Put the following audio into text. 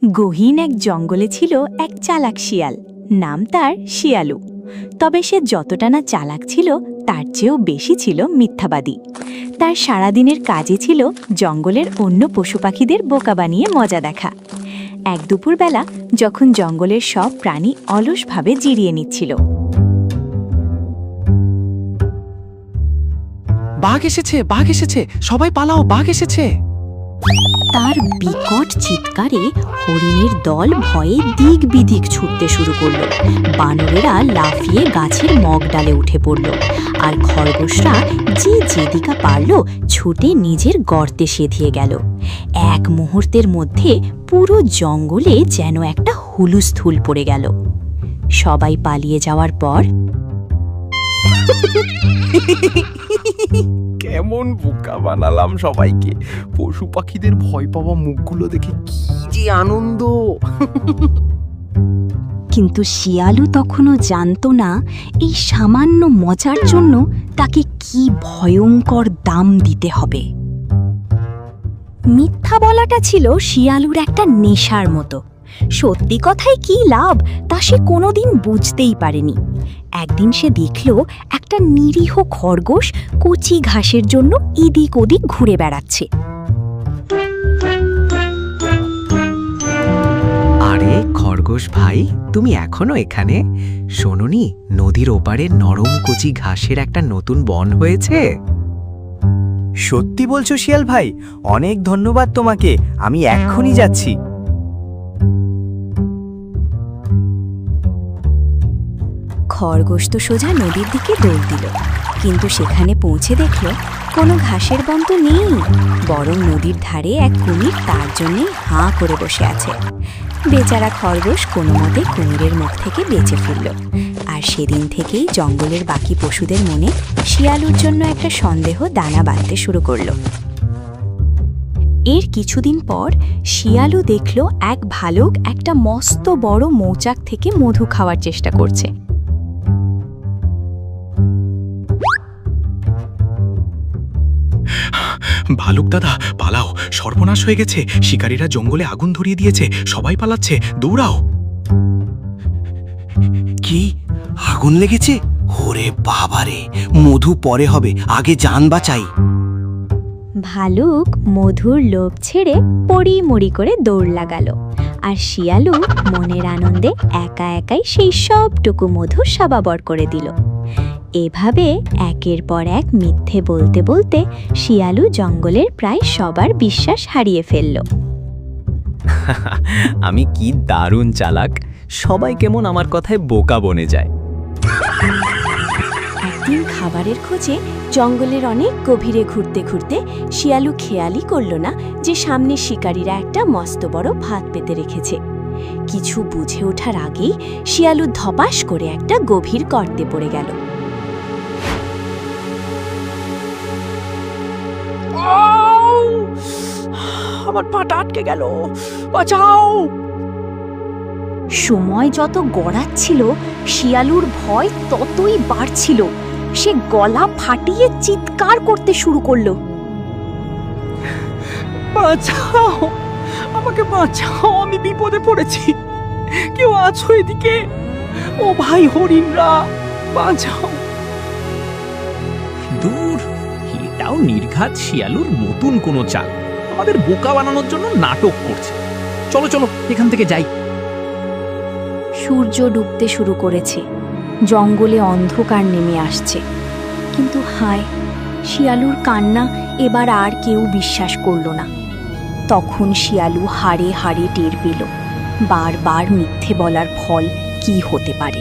গহীন এক জঙ্গলে ছিল এক চালাক শিয়াল, নাম তার শিয়ালু। তবে সে যতটা না চালাক ছিল তার চেয়েও বেশি ছিল মিথ্যাবাদী। তার সারাদিনের কাজে ছিল জঙ্গলের অন্য পশু পাখিদের বোকা বানিয়ে মজা দেখা। এক দুপুরবেলা যখন জঙ্গলের সব প্রাণী অলসভাবে জিরিয়ে নিচ্ছিল, বাঘ এসেছে, বাঘ এসেছে, সবাই পালাও, বাঘ এসেছে। তার বিকট চিৎকারে হরিণের দল ভয়ে দিক বিদিক ছুটতে শুরু করলো। বানরেরা লাফিয়ে গাছের মগডালে উঠে পড়ল, আর খরগোশরা যে যেদিকে পারল ছুটে নিজের গর্তে সেধিয়ে গেল। এক মুহূর্তের মধ্যে পুরো জঙ্গলে যেন একটা হুলুস্থুল পড়ে গেল। সবাই পালিয়ে যাওয়ার পর কেমন বোকা বানালাম সবাইকে। পশু পাখিদের ভয় পাওয়া মুখগুলো দেখে কি যে আনন্দ। কিন্তু শিয়ালু তখনও জানত না এই সামান্য মজার জন্য তাকে কি ভয়ঙ্কর দাম দিতে হবে। মিথ্যা বলাটা ছিল শিয়ালুর একটা নেশার মতো। সত্যি কথায় কি লাভ তা সে কোনোদিন বুঝতেই পারেনি। একদিন সে দেখল একটা নিরীহ খরগোশ কচি ঘাসের জন্য এদিক ওদিক ঘুরে বেড়াচ্ছে। আরে খরগোশ ভাই, তুমি এখনো এখানে? শোনোনি, নদীর ওপারে নরম কচি ঘাসের একটা নতুন বন হয়েছে। সত্যি বলছো শিয়াল ভাই? অনেক ধন্যবাদ তোমাকে, আমি এক্ষুনি যাচ্ছি। খরগোশ তো সোজা নদীর দিকে দৌড় দিল, কিন্তু সেখানে পৌঁছে দেখল কোনো ঘাসের বন তো নেই, বরং নদীর ধারে এক কুমির তার জন্যই হাঁ করে বসে আছে। বেচারা খরগোশ কোনো মতে কুমিরের মুখ থেকে বেঁচে ফিরল। আর সেদিন থেকেই জঙ্গলের বাকি পশুদের মনে শিয়ালুর জন্য একটা সন্দেহ দানা বাঁধতে শুরু করলো। এর কিছুদিন পর শিয়ালু দেখল এক ভালুক একটা মস্ত বড় মৌচাক থেকে মধু খাওয়ার চেষ্টা করছে। ভালুক দাদা পালাও, সর্বনাশ হয়ে গেছে, শিকারীরা জঙ্গলে আগুন ধরিয়ে দিয়েছে, সবাই পালাচ্ছে, দৌড়াও। কি আগুন লেগেছে? ওরে বাবারে, মধু পরে হবে, আগে জান বাঁচাই। ভালুক মধুর লোভ ছেড়ে পড়ি করে দৌড় লাগালো, আর শিয়ালু মনের আনন্দে একা একাই সেই সবটুকু মধু সাবাবর করে দিল। এভাবে একের পর এক মিথ্যে বলতে বলতে শিয়ালু জঙ্গলের প্রায় সবার বিশ্বাস হারিয়ে ফেলল। আমি কি দারুণ চালাক, সবাই কেমন আমার কথায় বোকা বনে যায়। একদিন খাবারের খোঁজে জঙ্গলের অনেক গভীরে ঘুরতে ঘুরতে শিয়ালু খেয়ালই করল না যে সামনে শিকারীরা একটা মস্ত বড় ভাত পেতে রেখেছে। কিছু বুঝে ওঠার আগেই শিয়ালু ধপাস করে একটা গভীর গর্তে পড়ে গেল। আমার পাটা আটকে গেল, বাঁচাও। সময় যত গড়াচ্ছিল শিয়ালুর ভয় ততই বাড়ছিল। সে গলা ফাটিয়ে চিৎকার করতে শুরু করলো, বাঁচাও, আমাকে বাঁচাও, আমি বিপদে পড়েছি, কেউ আছো এদিকে? ও ভাই হরিণরা, বাঁচাও। দূর, এটাও নির্ঘাত শিয়ালুর নতুন কোনো চাল, আমাদের বোকা বানানোর জন্য নাটক করছে। চলো চলো এখান থেকে যাই। সূর্য ডুবতে শুরু করেছে, জঙ্গলে অন্ধকার নেমে আসছে। কিন্তু হায়, শিয়ালুর কান্না এবার আর কেউ বিশ্বাস করল না। তখন শিয়ালু হাড়ে হাড়ে টের পেল বারবার মিথ্যে বলার ফল কি হতে পারে।